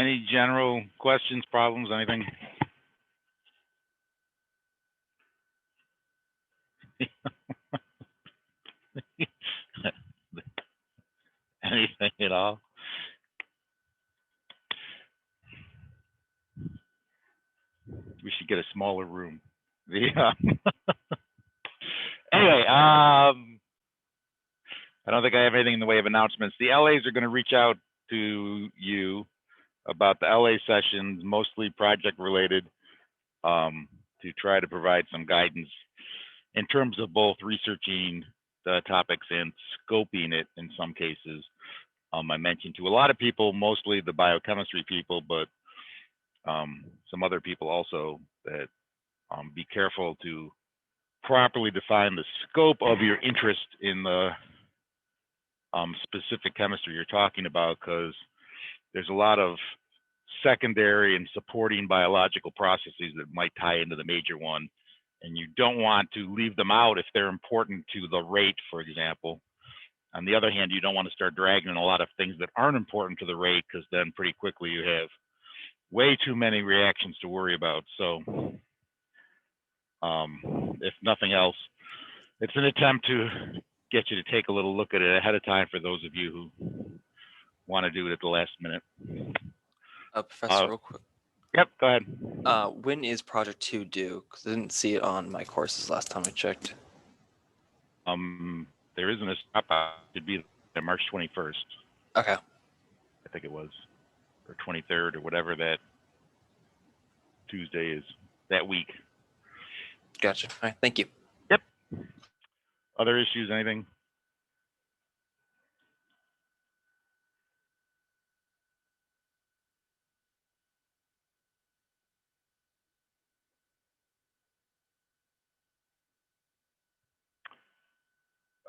Any general questions, problems, anything? Anything at all? We should get a smaller room. Yeah. Anyway, I don't think I have anything in the way of announcements. The LAs are going to reach out to you about the LA sessions, mostly project related, to try to provide some guidance in terms of both researching the topics and scoping it in some cases. I mentioned to a lot of people, mostly the biochemistry people, but some other people also, that be careful to properly define the scope of your interest in the specific chemistry you're talking about, because there's a lot of secondary and supporting biological processes that might tie into the major one, and you don't want to leave them out if they're important to the rate, for example. On the other hand, you don't want to start dragging in a lot of things that aren't important to the rate, because then pretty quickly you have way too many reactions to worry about. So if nothing else, it's an attempt to get you to take a little look at it ahead of time for those of you who want to do it at the last minute. Professor, real quick. Yep, go ahead. When is Project 2 due? Because I didn't see it on my courses last time I checked. There isn't a stop out. It'd be March 21st. Okay. I think it was, or 23rd, or whatever that Tuesday is that week. Gotcha. All right, thank you. Yep. Other issues, anything?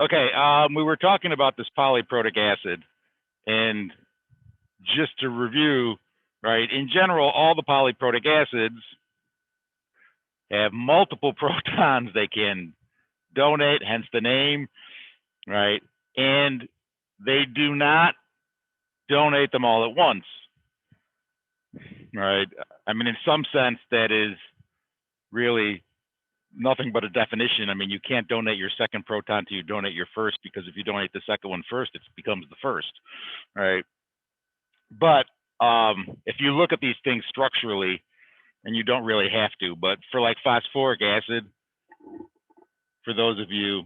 Okay, we were talking about this polyprotic acid, and just to review, right, in general, all the polyprotic acids have multiple protons they can donate, hence the name, right? And they do not donate them all at once, right? I mean, in some sense, that is really nothing but a definition. I mean, you can't donate your second proton till you donate your first, because if you donate the second one first, it becomes the first, right? But if you look at these things structurally, and you don't really have to, but for like phosphoric acid, for those of you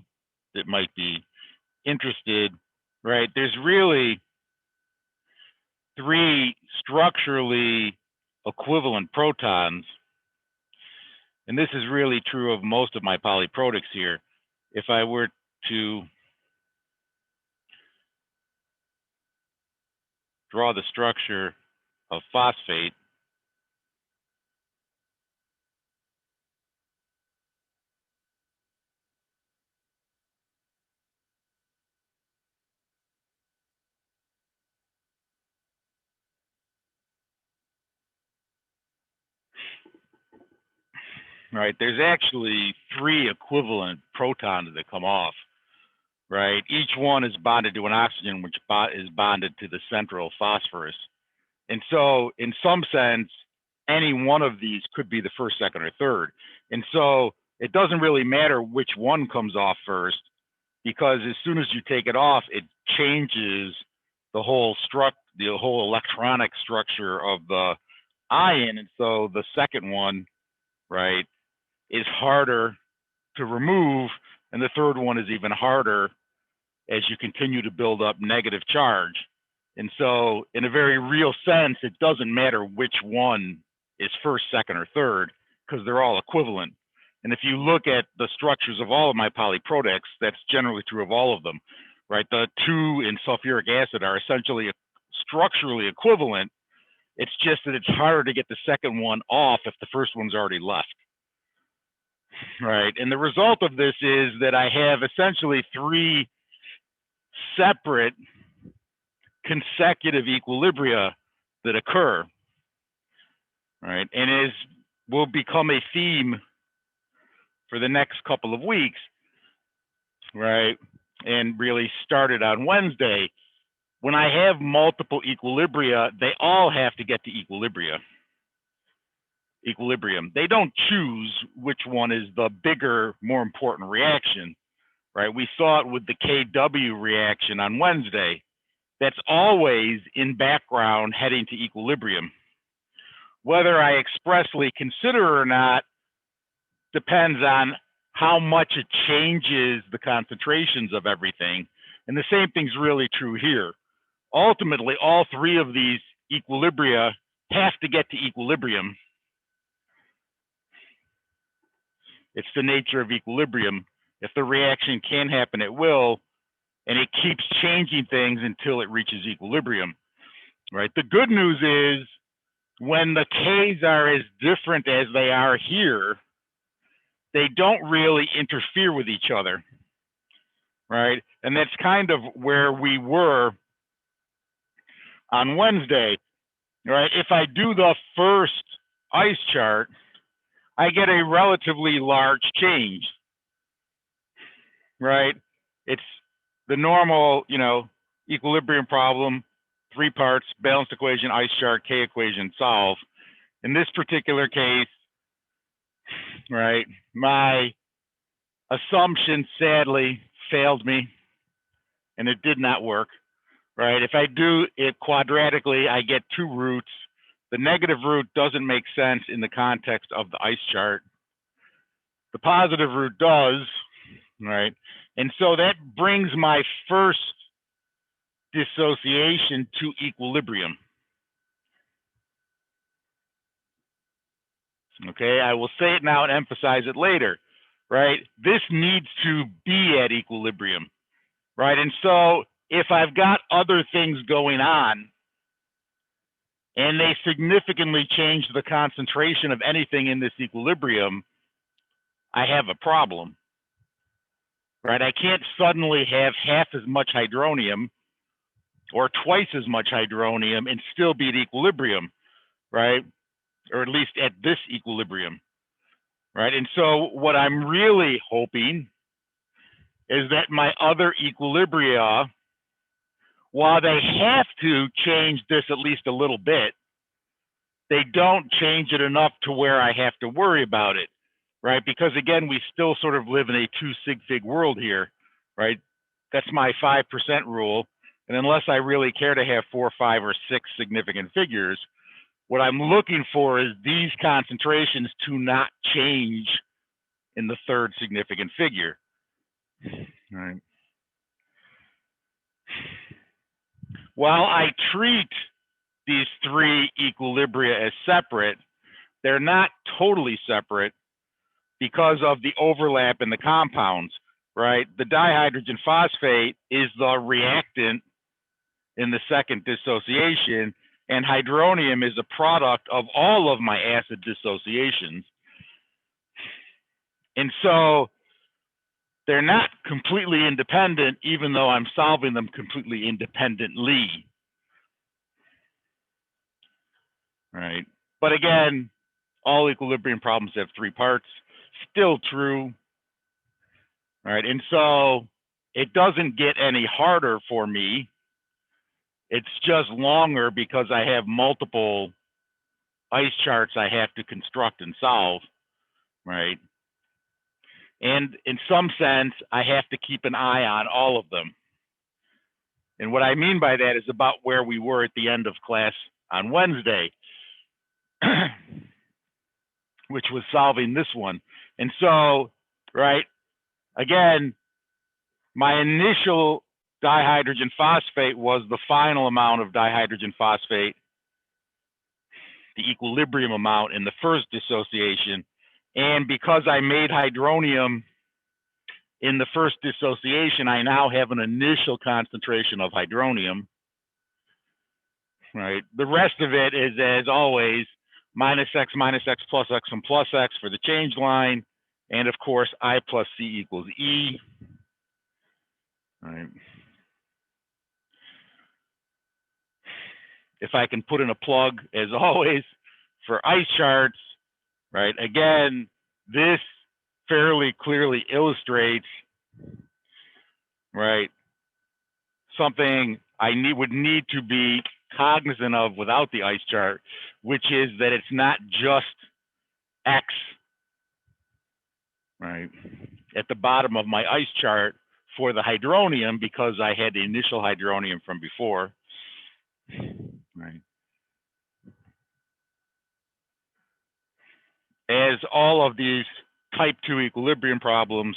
that might be interested, right, there's really 3 structurally equivalent protons. And this is really true of most of my polyprotics here. If I were to draw the structure of phosphate, right, there's actually 3 equivalent protons that come off, right? Each one is bonded to an oxygen, which is bonded to the central phosphorus. And so in some sense, any one of these could be the first, second, or third. And so it doesn't really matter which one comes off first, because as soon as you take it off, it changes the whole electronic structure of the ion. And so the second one, right, is harder to remove, and the third one is even harder as you continue to build up negative charge. And so in a very real sense, it doesn't matter which one is first, second, or third, because they're all equivalent. And if you look at the structures of all of my polyprotics, that's generally true of all of them, right? The 2 in sulfuric acid are essentially structurally equivalent. It's just that it's harder to get the second one off if the first one's already left, right? And the result of this is that I have essentially 3 separate consecutive equilibria that occur, right? And will become a theme for the next couple of weeks, right? And really started on Wednesday. when I have multiple equilibria, they all have to get to equilibrium. They don't choose which one is the bigger, more important reaction, right? We saw it with the KW reaction on Wednesday. That's always in background heading to equilibrium. Whether I expressly consider it or not depends on how much it changes the concentrations of everything. And the same thing's really true here. Ultimately, all three of these equilibria have to get to equilibrium. It's the nature of equilibrium. If the reaction can happen, it will, and it keeps changing things until it reaches equilibrium, right? The good news is when the Ks are as different as they are here, they don't really interfere with each other, right? And that's kind of where we were on Wednesday, right? If I do the first ice chart, I get a relatively large change, right? It's the normal, equilibrium problem, 3 parts, balanced equation, ice chart, K equation, solve. In this particular case, right, my assumption sadly failed me and it did not work, right? If I do it quadratically, I get 2 roots. The negative root doesn't make sense in the context of the ice chart. The positive root does, right? And so that brings my first dissociation to equilibrium. Okay, I will say it now and emphasize it later, right? This needs to be at equilibrium, right? And so if I've got other things going on and they significantly change the concentration of anything in this equilibrium, I have a problem, right? I can't suddenly have half as much hydronium or twice as much hydronium and still be at equilibrium, right? Or at least at this equilibrium, right? And so what I'm really hoping is that my other equilibria, while they have to change this at least a little bit, they don't change it enough to where I have to worry about it, right? Because again, we still sort of live in a 2 sig fig world here, right? That's my 5% rule. And unless I really care to have 4, 5, or 6 significant figures, what I'm looking for is these concentrations to not change in the third significant figure. All right. While I treat these 3 equilibria as separate, they're not totally separate because of the overlap in the compounds, right? The dihydrogen phosphate is the reactant in the second dissociation, and hydronium is a product of all of my acid dissociations. And so they're not completely independent, even though I'm solving them completely independently. Right. But again, all equilibrium problems have 3 parts. Still true. Right. And so it doesn't get any harder for me. It's just longer because I have multiple ice charts I have to construct and solve. Right. And in some sense, I have to keep an eye on all of them. And what I mean by that is about where we were at the end of class on Wednesday, which was solving this one. And so, right, again, my initial dihydrogen phosphate was the final amount of dihydrogen phosphate, the equilibrium amount in the first dissociation. And because I made hydronium in the first dissociation, I now have an initial concentration of hydronium, right? The rest of it is, as always, minus x plus x and plus x for the change line. And of course, I plus C equals E. Right. If I can put in a plug, as always, for ice charts, right? Again, this fairly clearly illustrates, right, something would need to be cognizant of without the ice chart, which is that it's not just X, right, at the bottom of my ice chart for the hydronium, because I had the initial hydronium from before, right? As all of these type 2 equilibrium problems,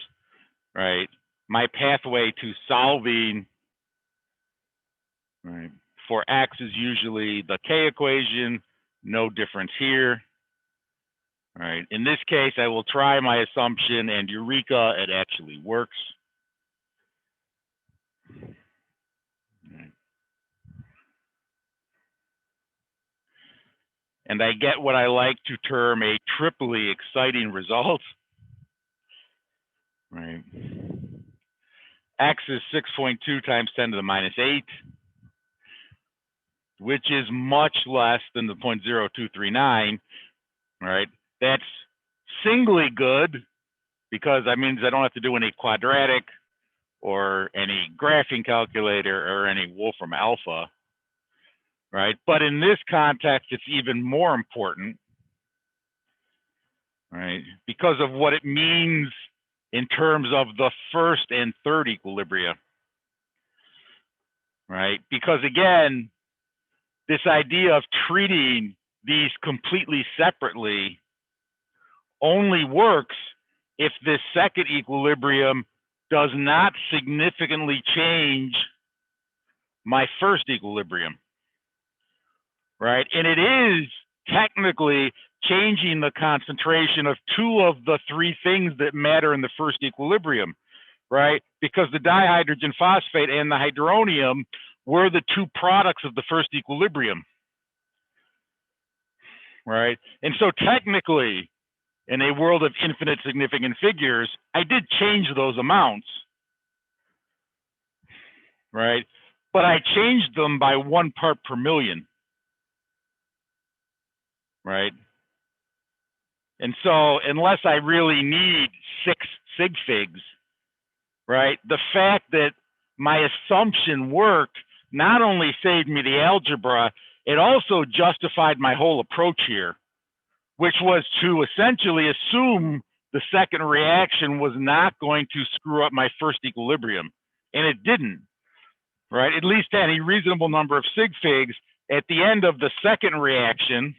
right, my pathway to solving, right, for X is usually the K equation, no difference here. Right. In this case, I will try my assumption, and eureka, it actually works. Right. And I get what I like to term a triply exciting result. Right. X is 6.2 times 10 to the minus 8, which is much less than the 0.0239. Right. That's singly good, because that means I don't have to do any quadratic or any graphing calculator or any Wolfram alpha, right? But in this context, it's even more important, right? Because of what it means in terms of the first and third equilibria, right? Because again, this idea of treating these completely separately only works if this second equilibrium does not significantly change my first equilibrium, right? And it is technically changing the concentration of two of the three things that matter in the first equilibrium, right? Because the dihydrogen phosphate and the hydronium were the two products of the first equilibrium, right? And so technically, in a world of infinite significant figures, I did change those amounts, right? But I changed them by 1 part per million, right? And so unless I really need 6 sig figs, right, the fact that my assumption worked not only saved me the algebra, it also justified my whole approach here, which was to essentially assume the second reaction was not going to screw up my first equilibrium. And it didn't, right? At least any reasonable number of sig figs. At the end of the second reaction,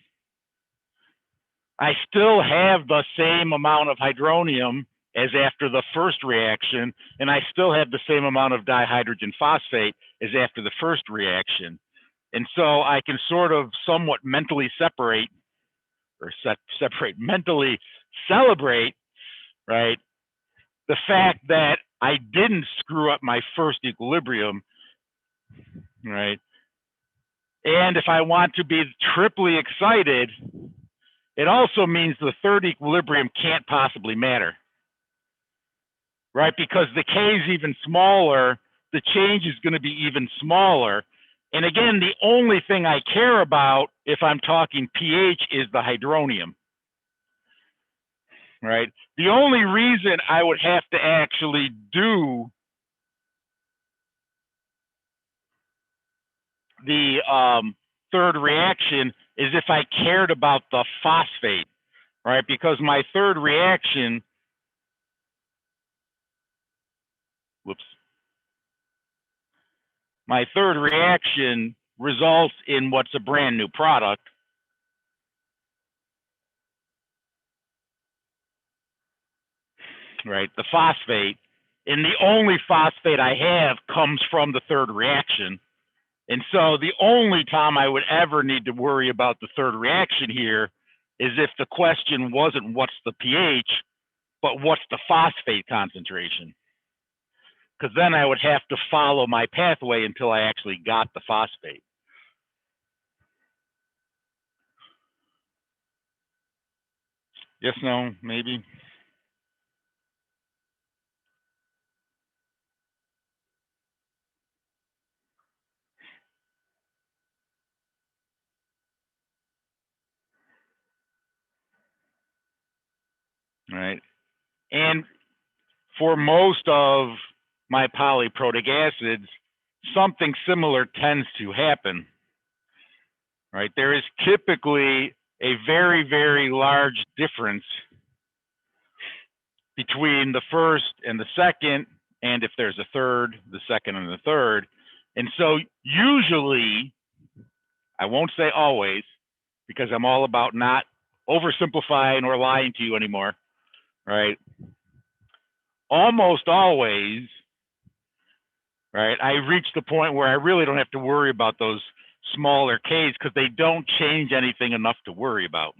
I still have the same amount of hydronium as after the first reaction, and I still have the same amount of dihydrogen phosphate as after the first reaction. And so I can sort of somewhat mentally separate, or mentally celebrate, right, the fact that I didn't screw up my first equilibrium, right? And if I want to be triply excited, it also means the third equilibrium can't possibly matter, right? Because the K is even smaller, the change is going to be even smaller. And again, the only thing I care about if I'm talking pH is the hydronium, right? The only reason I would have to actually do the third reaction is if I cared about the phosphate, right? Because my third reaction, my third reaction results in what's a brand new product, right? The phosphate. And the only phosphate I have comes from the third reaction. And so the only time I would ever need to worry about the third reaction here is if the question wasn't what's the pH, but what's the phosphate concentration? Because then I would have to follow my pathway until I actually got the phosphate. Yes, no, maybe. Right. And for most of my polyprotic acids, something similar tends to happen, right? There is typically a very, very large difference between the first and the second, and if there's a third, the second and the third. And so usually, I won't say always, because I'm all about not oversimplifying or lying to you anymore, right? Almost always, right, I reach the point where I really don't have to worry about those smaller Ks because they don't change anything enough to worry about.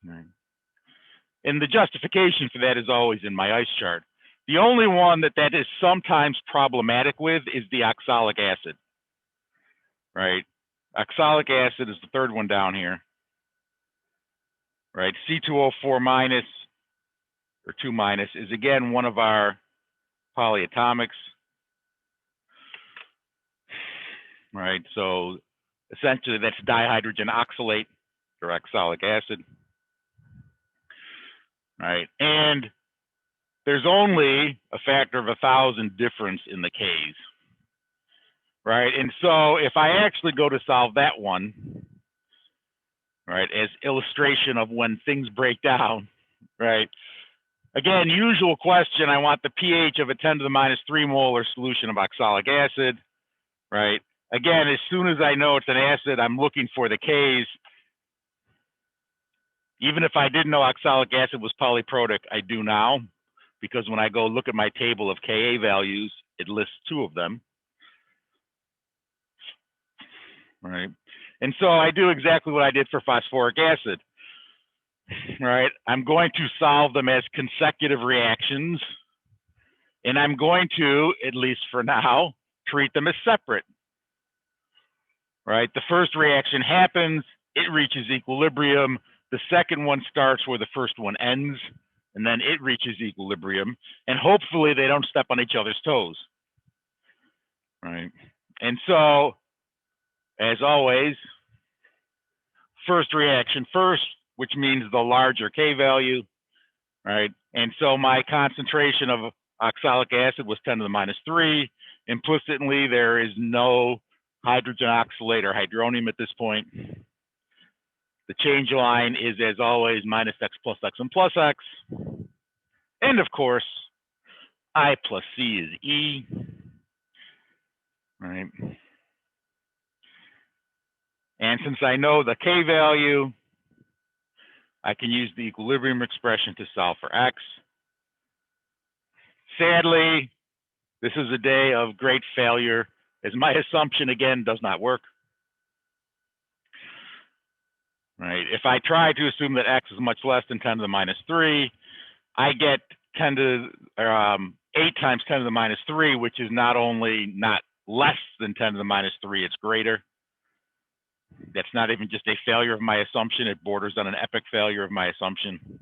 Right. And the justification for that is always in my ice chart. The only one that is sometimes problematic with is the oxalic acid, right? Oxalic acid is the third one down here, right? C2O4 minus or 2 minus is again one of our polyatomics, right? So essentially that's dihydrogen oxalate or oxalic acid, right? And there's only a factor of 1,000 difference in the Ks, right? And so if I actually go to solve that one, right, as illustration of when things break down, right? Again, usual question, I want the pH of a 10 to the minus 3 molar solution of oxalic acid, right? Again, as soon as I know it's an acid, I'm looking for the Ks. Even if I didn't know oxalic acid was polyprotic, I do now, because when I go look at my table of Ka values, it lists 2 of them, right? And so I do exactly what I did for phosphoric acid, right? I'm going to solve them as consecutive reactions, and I'm going to, at least for now, treat them as separate, right? The first reaction happens, it reaches equilibrium. The second one starts where the first one ends, and then it reaches equilibrium, and hopefully they don't step on each other's toes, right? And so, as always, first reaction first, which means the larger K value, right? And so my concentration of oxalic acid was 10 to the minus 3. Implicitly, there is no hydrogen oxalate or hydronium at this point. The change line is, as always, minus X plus X and plus X. And of course, I plus C is E, right? And since I know the K value, I can use the equilibrium expression to solve for X. Sadly, this is a day of great failure, as my assumption, again, does not work. Right? If I try to assume that X is much less than 10 to the minus 3, I get 8 times 10 to the minus 3, which is not only not less than 10 to the minus 3, it's greater. That's not even just a failure of my assumption, it borders on an epic failure of my assumption.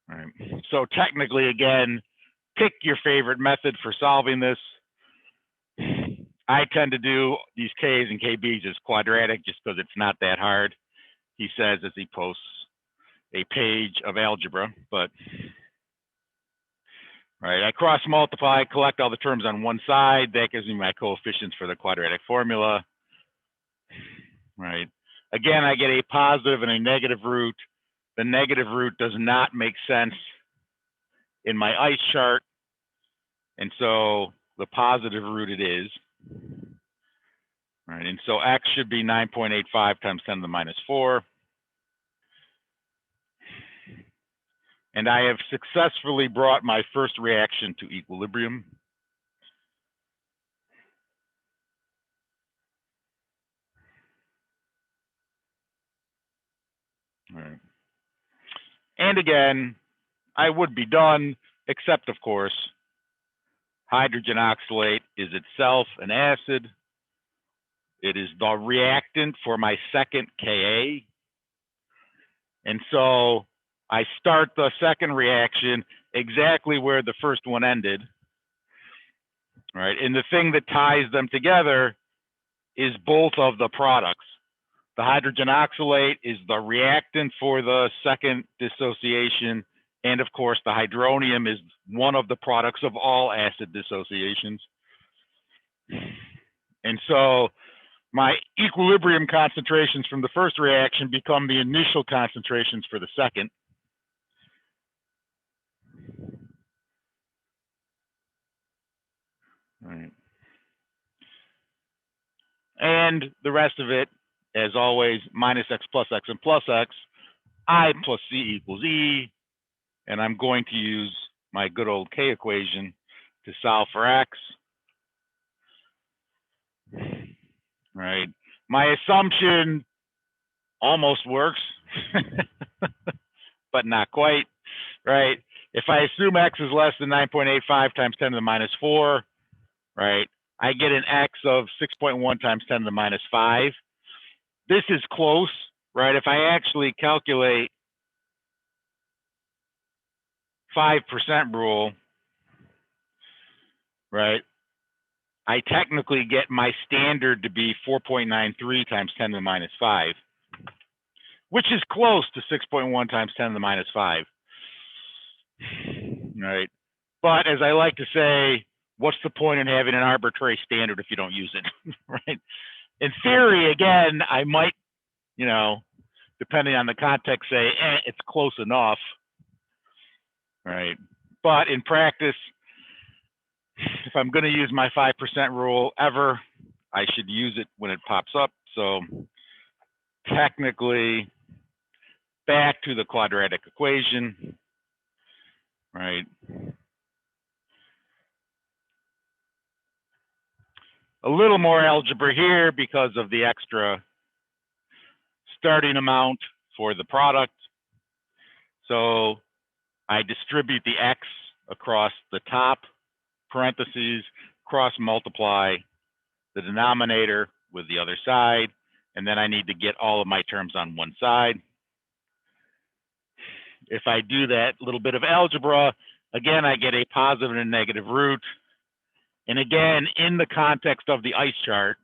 All right. So technically, again, pick your favorite method for solving this. I tend to do these Ks and KBs as quadratic just because it's not that hard, he says as he posts a page of algebra. But right, I cross multiply, collect all the terms on one side. That gives me my coefficients for the quadratic formula. Right. Again, I get a positive and a negative root. The negative root does not make sense in my ice chart. And so the positive root it is. Right. And so X should be 9.85 times 10 to the minus 4. And I have successfully brought my first reaction to equilibrium. All right. And again, I would be done, except of course, hydrogen oxalate is itself an acid. It is the reactant for my second Ka. And so I start the second reaction exactly where the first one ended. Right. And the thing that ties them together is both of the products. The hydrogen oxalate is the reactant for the second dissociation, And of course, the hydronium is one of the products of all acid dissociations. And so my equilibrium concentrations from the first reaction become the initial concentrations for the second. Right. And the rest of it, as always, minus x plus x and plus x, I plus c equals E, and I'm going to use my good old K equation to solve for x. Right. My assumption almost works, but not quite, right? If I assume x is less than 9.85 times 10 to the minus 4, right, I get an x of 6.1 times 10 to the minus 5. This is close, right? If I actually calculate 5% rule, right, I technically get my standard to be 4.93 times 10 to the minus 5, which is close to 6.1 times 10 to the minus 5, right? But as I like to say, what's the point in having an arbitrary standard if you don't use it, right? In theory, again, I might, you know, depending on the context, say, it's close enough, right? But in practice, if I'm going to use my 5% rule ever, I should use it when it pops up. So technically, back to the quadratic equation, right? A little more algebra here because of the extra starting amount for the product. So I distribute the x across the top parentheses, cross multiply the denominator with the other side, and then I need to get all of my terms on one side. If I do that little bit of algebra, again, I get a positive and a negative root. And again, in the context of the ice chart,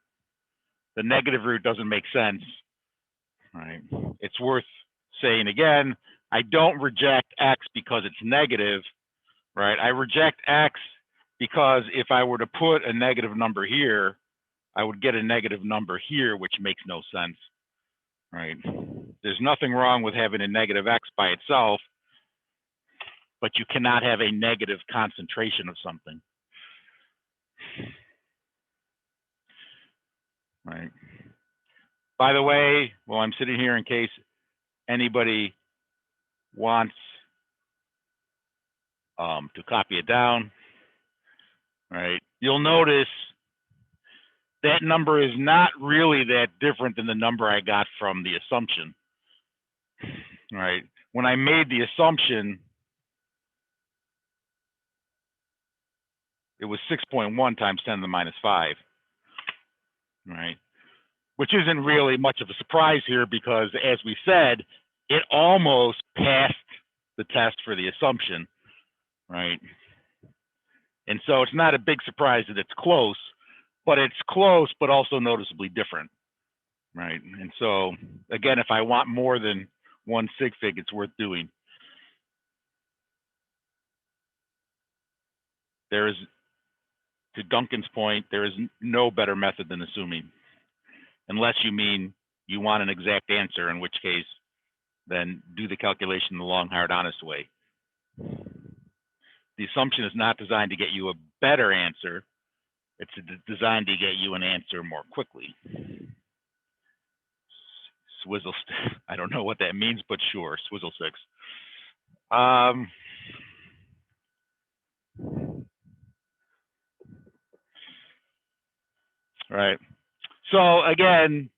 the negative root doesn't make sense, right? It's worth saying again, I don't reject x because it's negative, right? I reject x because if I were to put a negative number here, I would get a negative number here, which makes no sense, right? There's nothing wrong with having a negative x by itself, but you cannot have a negative concentration of something, right? By the way, while I'm sitting here, in case anybody wants to copy it down, right? You'll notice that number is not really that different than the number I got from the assumption, right? When I made the assumption, it was 6.1 times 10 to the minus 5, right? Which isn't really much of a surprise here because, as we said, it almost passed the test for the assumption, right? And so it's not a big surprise that it's close, but it's close, but also noticeably different, right? And so, again, if I want more than one sig fig, it's worth doing. There is, to Duncan's point, there is no better method than assuming, unless you mean you want an exact answer, in which case, then do the calculation the long, hard, honest way. The assumption is not designed to get you a better answer. It's designed to get you an answer more quickly. Swizzle, I don't know what that means, but sure, swizzle six. Right. So again,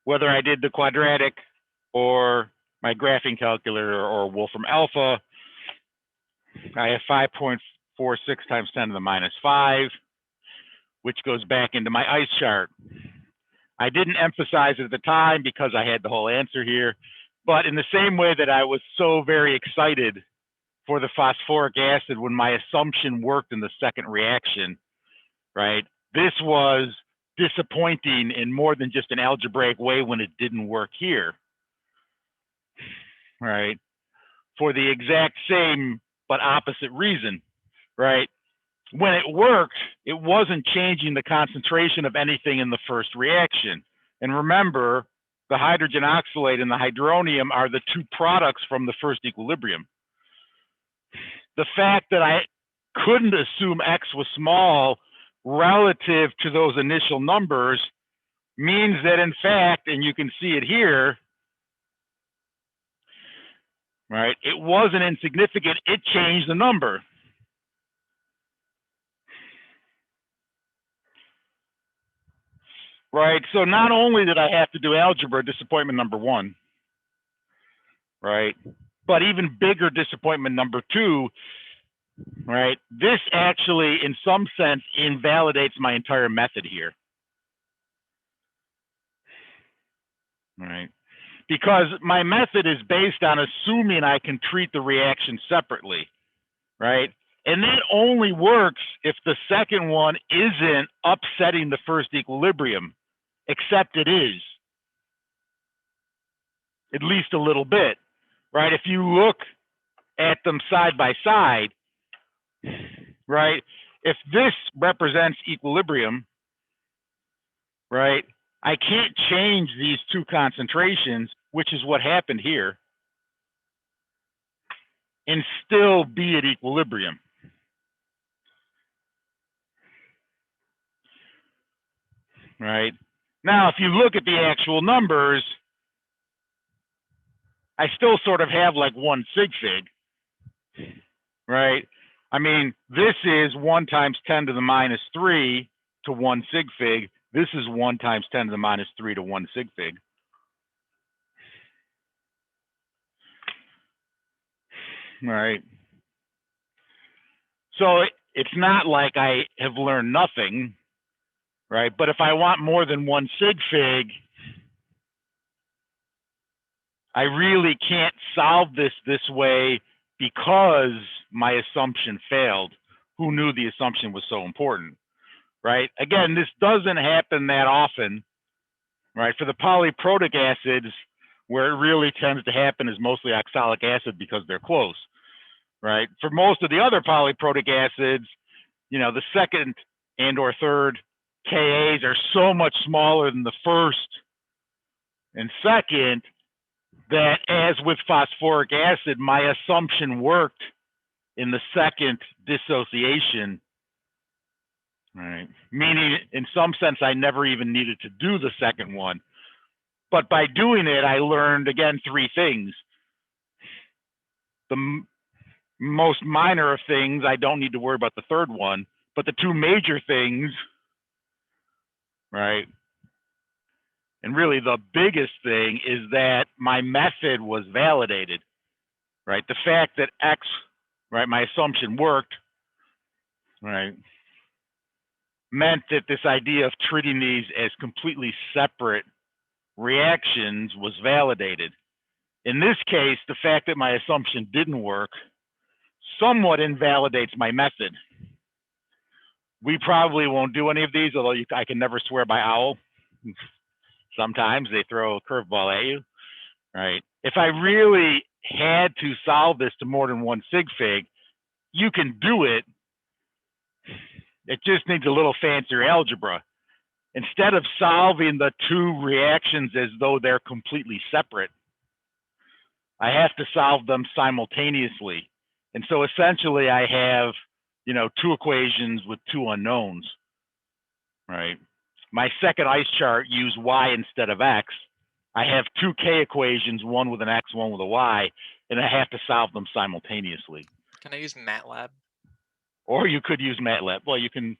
whether I did the quadratic or my graphing calculator or Wolfram alpha, I have 5.46 times 10 to the minus 5, which goes back into my ice chart. I didn't emphasize it at the time because I had the whole answer here, but in the same way that I was so very excited for the phosphoric acid when my assumption worked in the second reaction, right? This was disappointing in more than just an algebraic way when it didn't work here, right? for the exact same but opposite reason, right? When it worked, it wasn't changing the concentration of anything in the first reaction. And remember, the hydrogen oxalate and the hydronium are the two products from the first equilibrium. The fact that I couldn't assume X was small relative to those initial numbers means that, in fact, and you can see it here, right, it wasn't insignificant, it changed the number. Right, so not only did I have to do algebra, disappointment number one, right, but even bigger disappointment number two, right, this actually, in some sense, invalidates my entire method here. Right, because my method is based on assuming I can treat the reaction separately, right? And that only works if the second one isn't upsetting the first equilibrium, except it is, at least a little bit, right? If you look at them side by side, right? If this represents equilibrium, right, I can't change these two concentrations, which is what happened here, and still be at equilibrium. Right? Now, if you look at the actual numbers, I still sort of have like 1 sig fig, right? I mean, this is 1 times 10 to the minus 3 to 1 sig fig. This is 1 times 10 to the minus 3 to 1 sig fig. Right? So it's not like I have learned nothing, right? But if I want more than 1 sig fig, I really can't solve this way because my assumption failed. Who knew the assumption was so important, right? Again, this doesn't happen that often, right? For the polyprotic acids, where it really tends to happen is mostly oxalic acid because they're close, right? For most of the other polyprotic acids, you know, the second and or third Kas are so much smaller than the first and second that, as with phosphoric acid, my assumption worked in the second dissociation, right? Meaning, in some sense, I never even needed to do the second one. But by doing it, I learned, again, 3 things. The most minor of things, I don't need to worry about the third one. But the 2 major things, right? And really the biggest thing is that my method was validated, right? The fact that X, right, my assumption worked, right, meant that this idea of treating these as completely separate reactions was validated. In this case, the fact that my assumption didn't work somewhat invalidates my method. We probably won't do any of these, although I can never swear by OWL. Sometimes they throw a curveball at you, right? If I really had to solve this to more than 1 sig fig, you can do it. It just needs a little fancier algebra. Instead of solving the 2 reactions as though they're completely separate, I have to solve them simultaneously. And so essentially I have, you know, 2 equations with 2 unknowns, right? My second ice chart used y instead of x. I have 2 K equations, one with an x, one with a y, and I have to solve them simultaneously. Can I use MATLAB? Or you could use MATLAB. Well, you can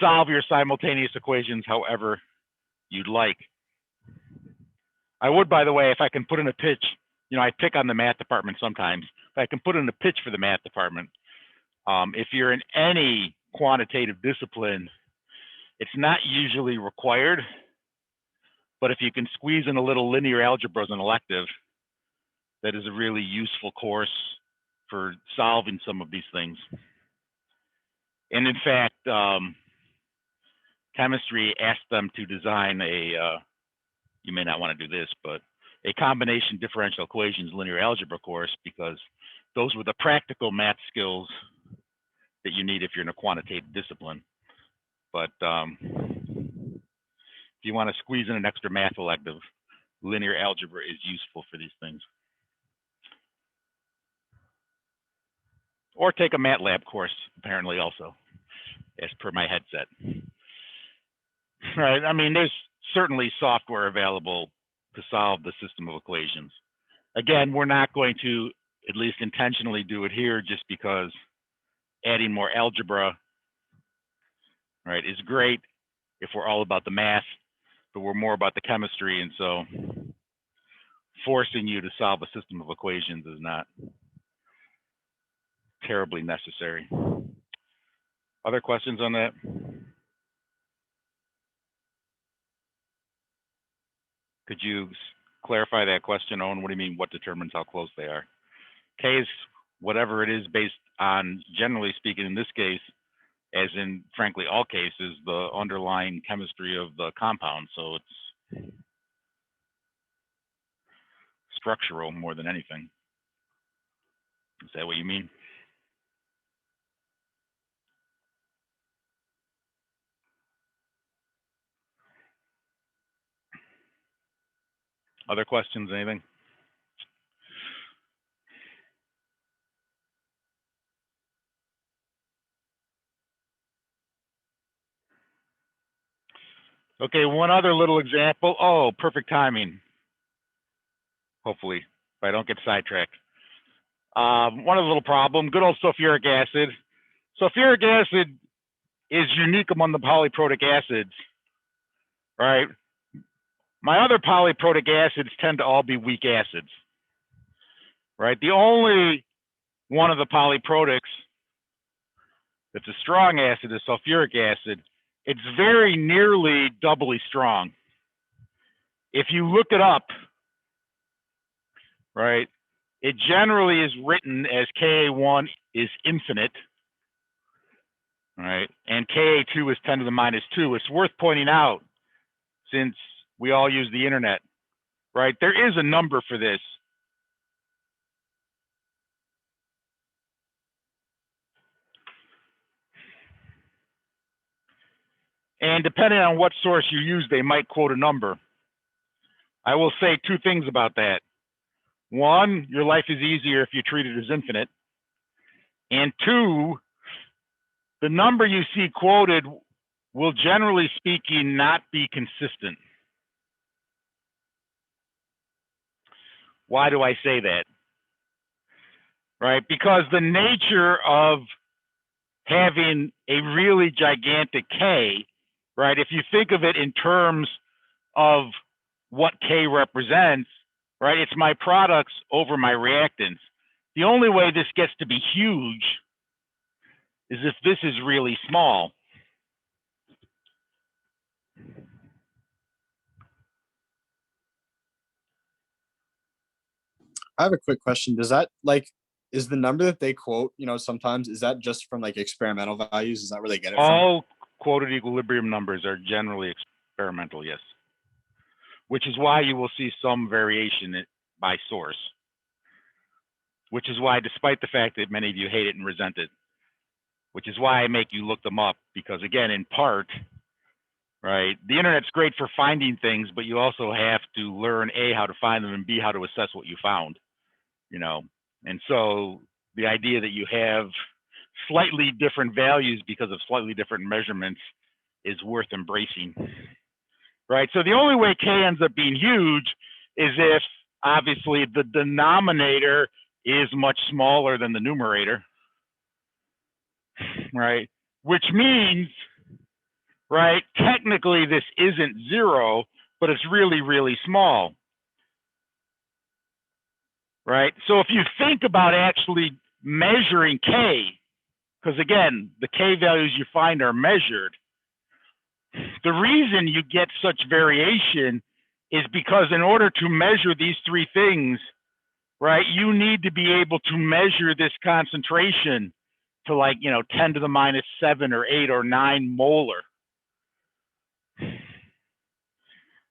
solve your simultaneous equations however you'd like. I would, by the way, if I can put in a pitch, you know, I pick on the math department sometimes, but I can put in a pitch for the math department. If you're in any quantitative discipline, it's not usually required, but if you can squeeze in a little linear algebra as an elective, that is a really useful course for solving some of these things. And in fact, chemistry asked them to design a, you may not want to do this, but a combination differential equations linear algebra course, because those were the practical math skills that you need if you're in a quantitative discipline. But if you want to squeeze in an extra math elective, linear algebra is useful for these things. Or take a MATLAB course, apparently also, as per my headset. Right, I mean, there's certainly software available to solve the system of equations. Again, we're not going to, at least intentionally, do it here just because adding more algebra, right, is great if we're all about the math, but we're more about the chemistry, and so forcing you to solve a system of equations is not terribly necessary. Other questions on that? Could you clarify that question, Owen? What do you mean, what determines how close they are? K is whatever it is based on, generally speaking, in this case, as in, frankly, all cases, the underlying chemistry of the compound. So it's structural more than anything. Is that what you mean? Other questions, anything? Okay, one other little example. Oh, perfect timing. Hopefully, if I don't get sidetracked. One other little problem, good old sulfuric acid. Sulfuric acid is unique among the polyprotic acids, right? My other polyprotic acids tend to all be weak acids, right? The only one of the polyprotics that's a strong acid is sulfuric acid. It's very nearly doubly strong. If you look it up, right, it generally is written as Ka1 is infinite, right, and Ka2 is 10 to the minus 2. It's worth pointing out, since we all use the internet, right, there is a number for this. And depending on what source you use, they might quote a number. I will say two things about that. One, your life is easier if you treat it as infinite. And two, the number you see quoted will, generally speaking, not be consistent. Why do I say that? Right, because the nature of having a really gigantic K, right, if you think of it in terms of what K represents, right, it's my products over my reactants. The only way this gets to be huge is if this is really small. I have a quick question. Does that, like, is the number that they quote, you know, sometimes, is that just from like experimental values? Is that where they get it from? All quoted equilibrium numbers are generally experimental, yes. Which is why you will see some variation by source. Which is why, despite the fact that many of you hate it and resent it, which is why I make you look them up, because again, in part, right, the internet's great for finding things, but you also have to learn A, how to find them, and B, how to assess what you found, you know. And so the idea that you have slightly different values because of slightly different measurements is worth embracing, right? So the only way K ends up being huge is if, obviously, the denominator is much smaller than the numerator, right? Which means, right, technically this isn't zero, but it's really, really small, right? So if you think about actually measuring K, because again, the K values you find are measured, the reason you get such variation is because in order to measure these three things, right, you need to be able to measure this concentration to, like, you know, 10 to the minus 7 or 8 or 9 molar.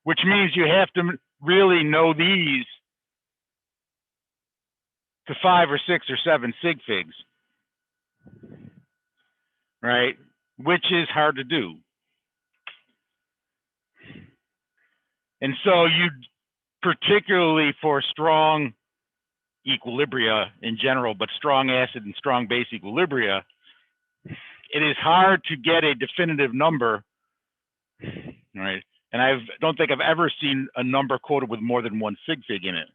Which means you have to really know these to 5 or 6 or 7 sig figs, right? Which is hard to do. And so you, particularly for strong equilibria in general, but strong acid and strong base equilibria, it is hard to get a definitive number, right? And I don't think I've ever seen a number quoted with more than 1 sig fig in it,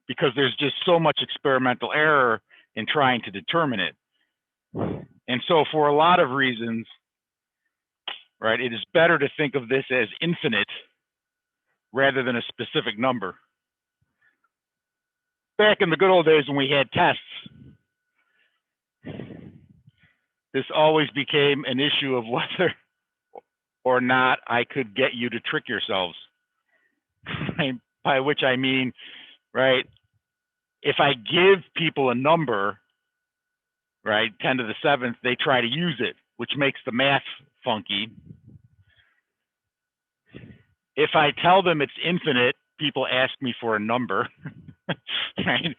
because there's just so much experimental error in trying to determine it. And so for a lot of reasons, right, it is better to think of this as infinite rather than a specific number. Back in the good old days when we had tests, this always became an issue of whether or not I could get you to trick yourselves. By which I mean, right, if I give people a number, right, 10 to the 7th, they try to use it, which makes the math funky. If I tell them it's infinite, people ask me for a number, right?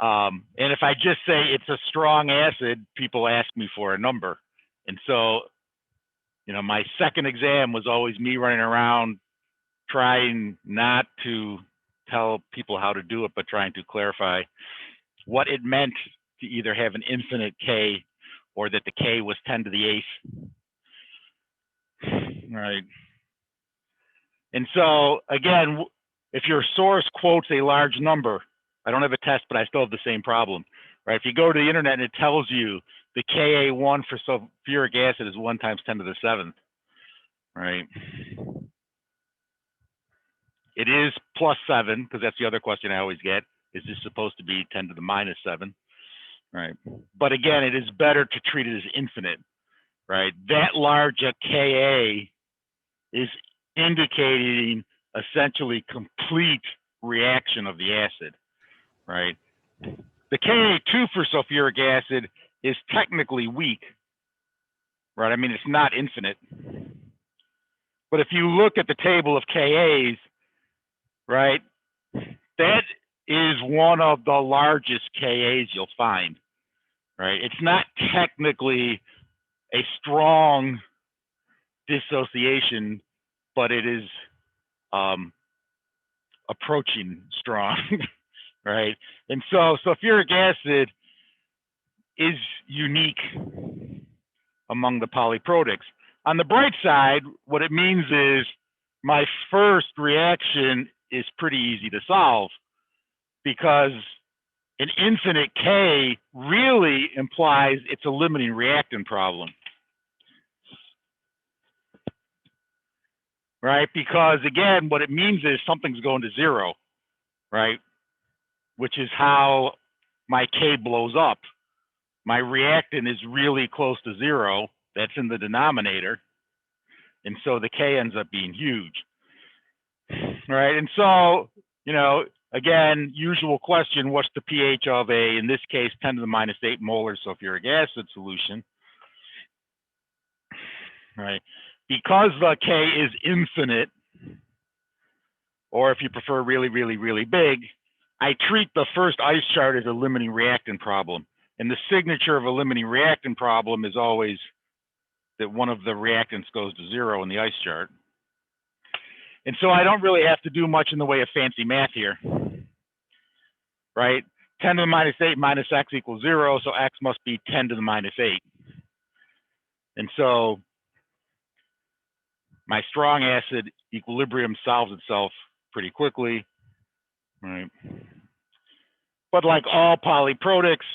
And if I just say it's a strong acid, people ask me for a number. And so, you know, my second exam was always me running around trying not to tell people how to do it, but trying to clarify what it meant to either have an infinite K or that the K was 10 to the 8th, right? And so again, if your source quotes a large number, I don't have a test, but I still have the same problem, right? If you go to the internet and it tells you the Ka1 for sulfuric acid is 1 times 10 to the 7th, right? It is plus 7, because that's the other question I always get. Is this supposed to be 10 to the minus 7, right? But again, it is better to treat it as infinite, right? That large a Ka is indicating essentially complete reaction of the acid, right? The Ka2 for sulfuric acid is technically weak, right? I mean, it's not infinite. But if you look at the table of Kas, right, that is one of the largest Kas you'll find, right? It's not technically a strong dissociation, but it is approaching strong, right? And so sulfuric acid is unique among the polyprotics. On the bright side, what it means is my first reaction is pretty easy to solve, because an infinite K really implies it's a limiting reactant problem, right? Because again, what it means is something's going to 0, right? Which is how my K blows up. My reactant is really close to 0. That's in the denominator. And so the K ends up being huge, right? And so, you know, again, usual question, what's the pH of a, in this case, 10 to the minus 8 molar sulfuric acid solution, right? Because the K is infinite, or if you prefer really, really, really big, I treat the first ice chart as a limiting reactant problem. And the signature of a limiting reactant problem is always that one of the reactants goes to 0 in the ice chart. And so I don't really have to do much in the way of fancy math here, right? 10 to the minus 8 minus x equals 0, so x must be 10 to the minus 8. And so my strong acid equilibrium solves itself pretty quickly, right? But like all polyprotics,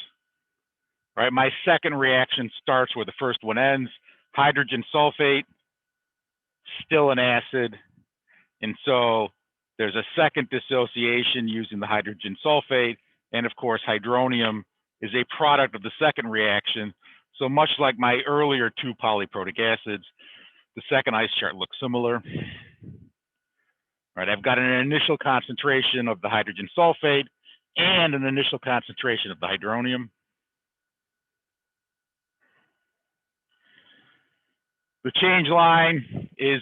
right, my second reaction starts where the first one ends. Hydrogen sulfate, still an acid. And so there's a second dissociation using the hydrogen sulfate. And of course, hydronium is a product of the second reaction. So much like my earlier 2 polyprotic acids, the second ice chart looks similar. Right, I've got an initial concentration of the hydrogen sulfate and an initial concentration of the hydronium. The change line is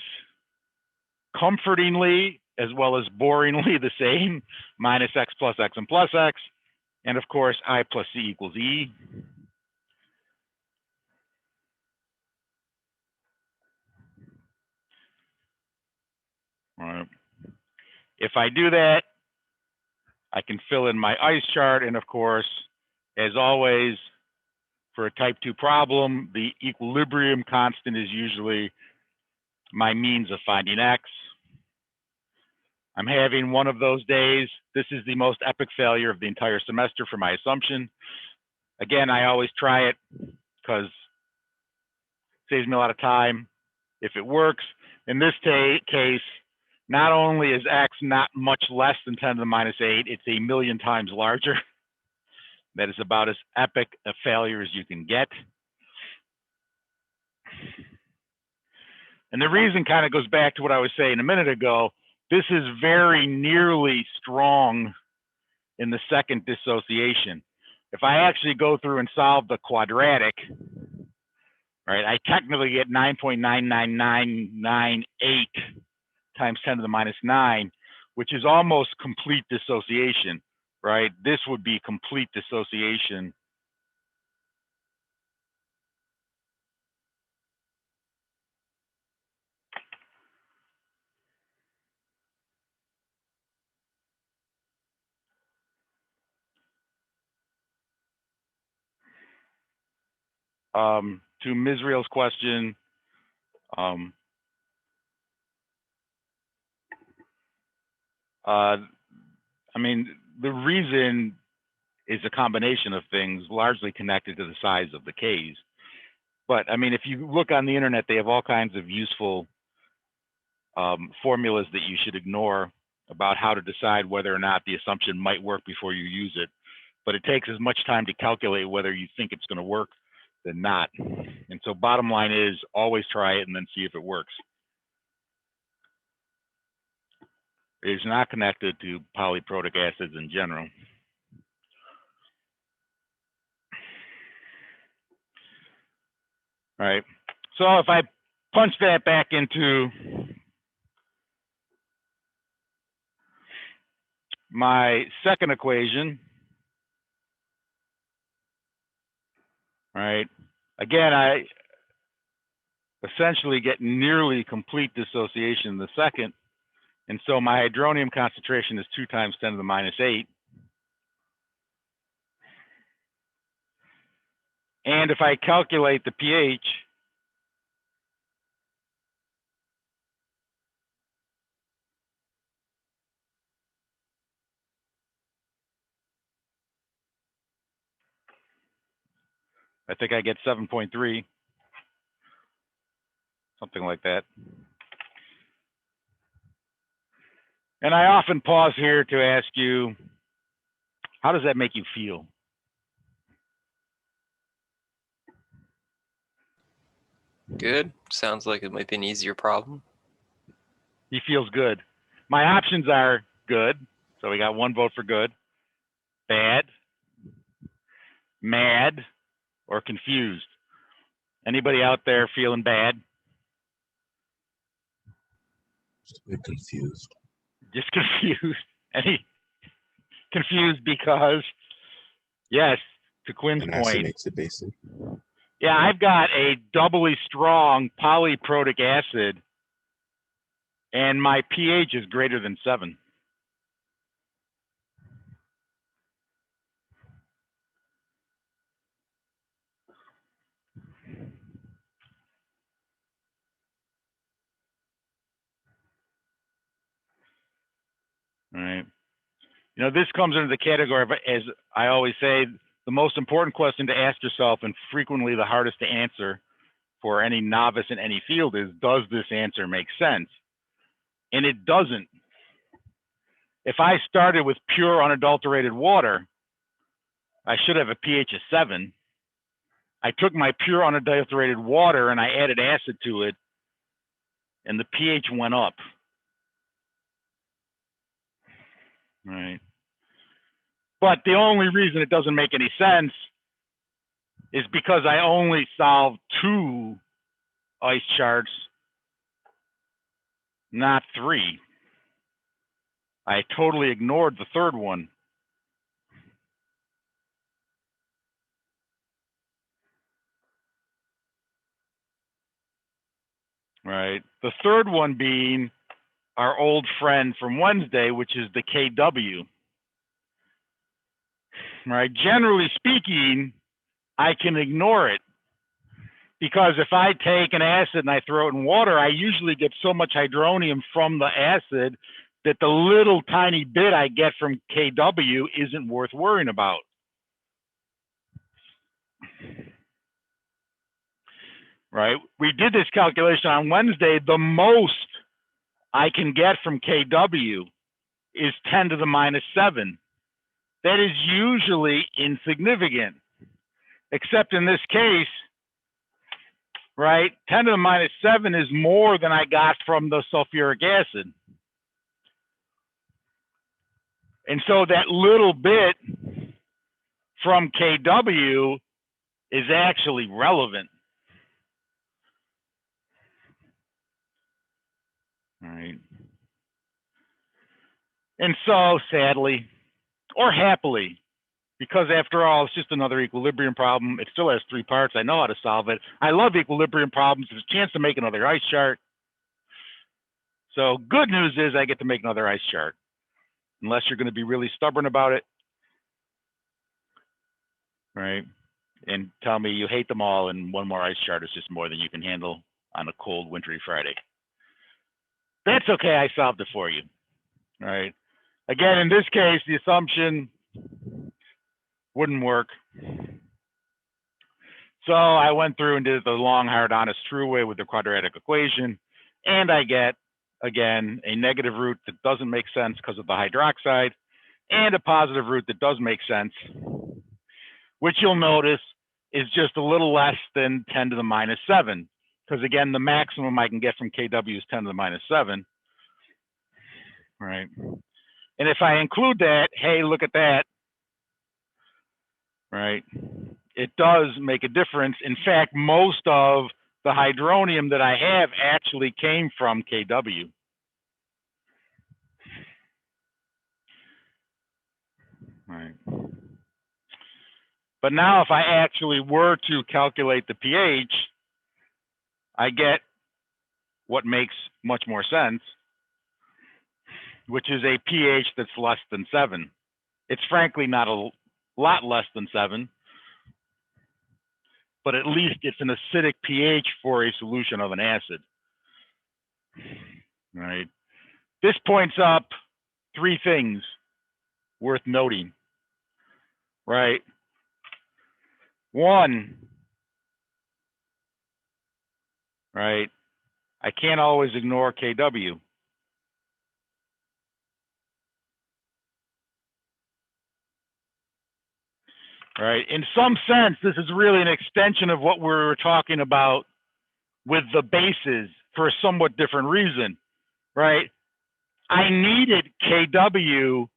comfortingly as well as boringly the same, minus x plus x and plus x. And of course, I plus c equals E. All right. If I do that, I can fill in my ice chart. And of course, as always, for a type 2 problem, the equilibrium constant is usually my means of finding x. I'm having one of those days. This is the most epic failure of the entire semester for my assumption. Again, I always try it because it saves me a lot of time if it works. In this case, not only is x not much less than 10 to the minus 8, it's a million times larger. That is about as epic a failure as you can get. And the reason kind of goes back to what I was saying a minute ago. This is very nearly strong in the second dissociation. If I actually go through and solve the quadratic, right, I technically get 9.99998 times 10 to the minus 9, which is almost complete dissociation, right? This would be complete dissociation. To Misriel's question, I mean, the reason is a combination of things largely connected to the size of the Ks. But I mean, if you look on the internet, they have all kinds of useful formulas that you should ignore about how to decide whether or not the assumption might work before you use it. But it takes as much time to calculate whether you think it's going to work than not. And so bottom line is always try it and then see if it works. It is not connected to polyprotic acids in general. All right, so if I punch that back into my second equation, right, again, I essentially get nearly complete dissociation in the second. And so my hydronium concentration is 2 times 10 to the minus 8. And if I calculate the pH, I think I get 7.3, something like that. And I often pause here to ask you, how does that make you feel? Good. Sounds like it might be an easier problem. He feels good. My options are good. So we got 1 vote for good, bad, mad, or confused. Anybody out there feeling bad? Just a bit confused. Just confused. Any confused because, yes, to Quinn's And acid point, makes it basic. yeah, I've got a doubly strong polyprotic acid, and my pH is greater than 7. All right. You know, this comes into the category of, as I always say, the most important question to ask yourself, and frequently the hardest to answer for any novice in any field, is, does this answer make sense? And it doesn't. If I started with pure unadulterated water, I should have a pH of 7. I took my pure unadulterated water and I added acid to it, and the pH went up. Right. But the only reason it doesn't make any sense is because I only solved 2 ice charts, not 3. I totally ignored the third one. Right. The third one being our old friend from Wednesday, which is the KW. Right. Generally speaking, I can ignore it because if I take an acid and I throw it in water, I usually get so much hydronium from the acid that the little tiny bit I get from KW isn't worth worrying about. Right? We did this calculation on Wednesday. The most I can get from KW is 10 to the minus 7. That is usually insignificant, except in this case, right? 10 to the minus 7 is more than I got from the sulfuric acid. And so that little bit from KW is actually relevant. All right. And so sadly, or happily, because after all, it's just another equilibrium problem. It still has 3 parts. I know how to solve it. I love equilibrium problems. There's a chance to make another ice chart. So good news is I get to make another ice chart, unless you're going to be really stubborn about it, right? And tell me you hate them all and one more ice chart is just more than you can handle on a cold, wintry Friday. That's okay. I solved it for you, right? Again, in this case, the assumption wouldn't work. So I went through and did the long, hard, honest, true way with the quadratic equation, and I get, again, a negative root that doesn't make sense because of the hydroxide, and a positive root that does make sense, which you'll notice is just a little less than 10 to the minus 7, because again, the maximum I can get from KW is 10 to the minus 7, right? And if I include that, hey, look at that, right? It does make a difference. In fact, most of the hydronium that I have actually came from KW. Right. But now if I actually were to calculate the pH, I get what makes much more sense, which is a pH that's less than 7. It's frankly not a lot less than 7, but at least it's an acidic pH for a solution of an acid. Right. This points up 3 things worth noting. Right. 1, right, I can't always ignore KW. Right. In some sense, this is really an extension of what we were talking about with the bases for a somewhat different reason, right? I needed KW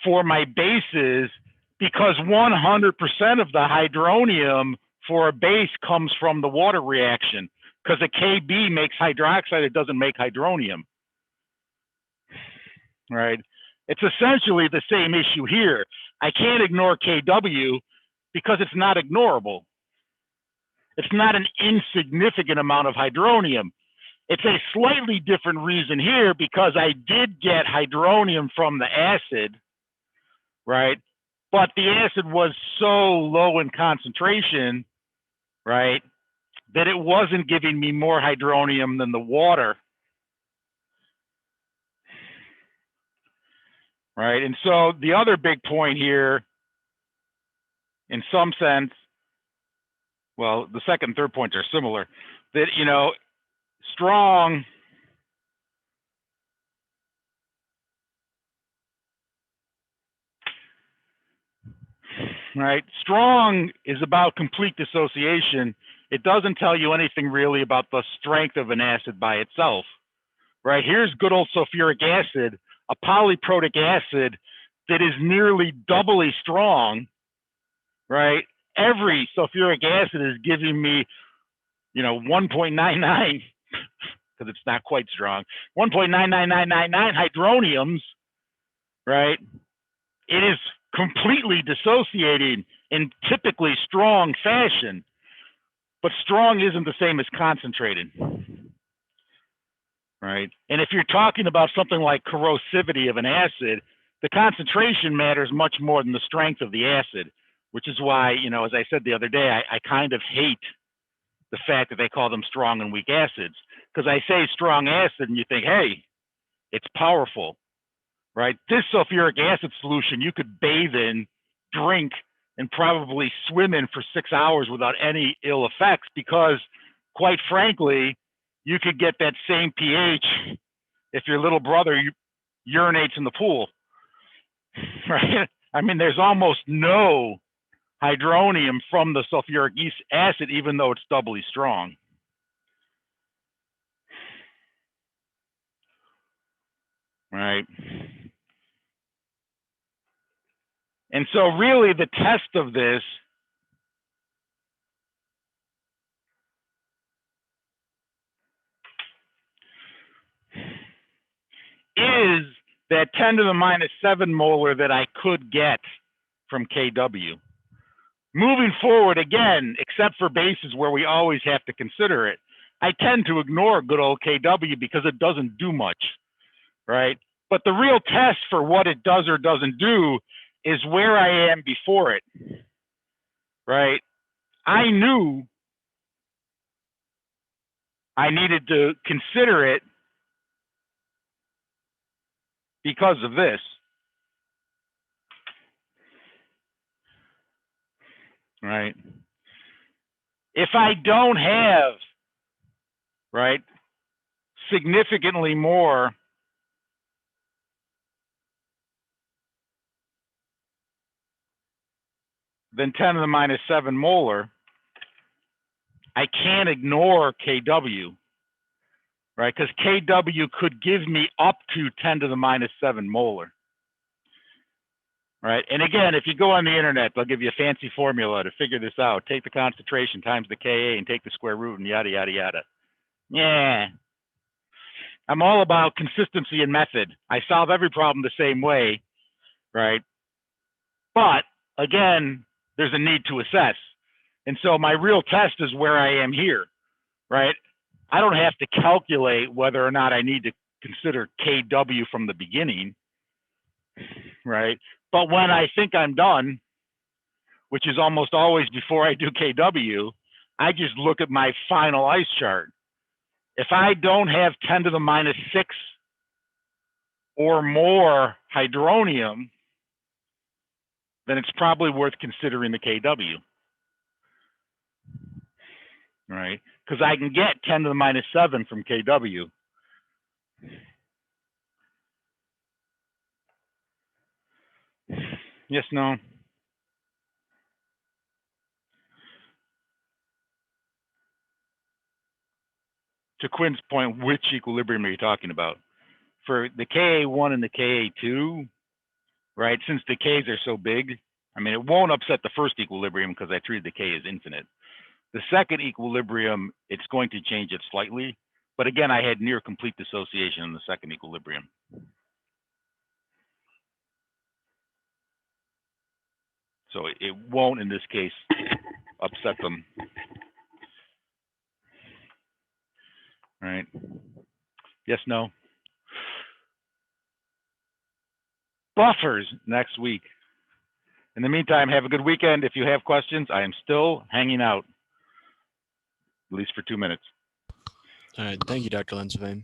for my bases because 100% of the hydronium for a base comes from the water reaction, because a KB makes hydroxide, it doesn't make hydronium, right? It's essentially the same issue here. I can't ignore KW because it's not ignorable. It's not an insignificant amount of hydronium. It's a slightly different reason here because I did get hydronium from the acid, right? But the acid was so low in concentration, right, that it wasn't giving me more hydronium than the water, right? And so the other big point here, in some sense, well, the second and third points are similar, that, you know, strong right? Strong is about complete dissociation. It doesn't tell you anything really about the strength of an acid by itself, right? Here's good old sulfuric acid, a polyprotic acid that is nearly doubly strong, right? Every sulfuric acid is giving me, you know, 1.99 because it's not quite strong. 1.99999 hydroniums, right? It is completely dissociating in typically strong fashion, but strong isn't the same as concentrated, right? And if you're talking about something like corrosivity of an acid, the concentration matters much more than the strength of the acid, which is why, you know, as I said the other day, I kind of hate the fact that they call them strong and weak acids, because I say strong acid and you think, hey, it's powerful, right? This sulfuric acid solution you could bathe in, drink, and probably swim in for 6 hours without any ill effects, because quite frankly, you could get that same pH if your little brother urinates in the pool, right? I mean, there's almost no hydronium from the sulfuric acid, even though it's doubly strong. Right. And so really the test of this is that 10 to the minus 7 molar that I could get from KW. Moving forward, again, except for bases where we always have to consider it, I tend to ignore good old KW because it doesn't do much, right? But the real test for what it does or doesn't do is where I am before it, right? I knew I needed to consider it because of this, right? If I don't have, right, significantly more than 10 to the minus 7 molar, I can't ignore KW, right? Because KW could give me up to 10 to the minus 7 molar, right? And again, if you go on the internet, they'll give you a fancy formula to figure this out. Take the concentration times the Ka and take the square root and yada, yada, yada. Yeah. I'm all about consistency and method. I solve every problem the same way, right? But again, there's a need to assess. And so my real test is where I am here, right? I don't have to calculate whether or not I need to consider KW from the beginning, right? But when I think I'm done, which is almost always before I do KW, I just look at my final ice chart. If I don't have 10 to the minus 6 or more hydronium, then it's probably worth considering the KW, right? Because I can get 10 to the minus 7 from KW. Yes, no? To Quinn's point, which equilibrium are you talking about? For the Ka1 and the Ka2, right, since the Ks are so big, I mean, it won't upset the first equilibrium because I treated the K as infinite. The second equilibrium, it's going to change it slightly. But again, I had near complete dissociation in the second equilibrium. So it won't, in this case, upset them. Right? Yes, no? Buffers next week. In the meantime, have a good weekend. If you have questions, I am still hanging out, at least for 2 minutes. All right. Thank you, Dr. Lensvain.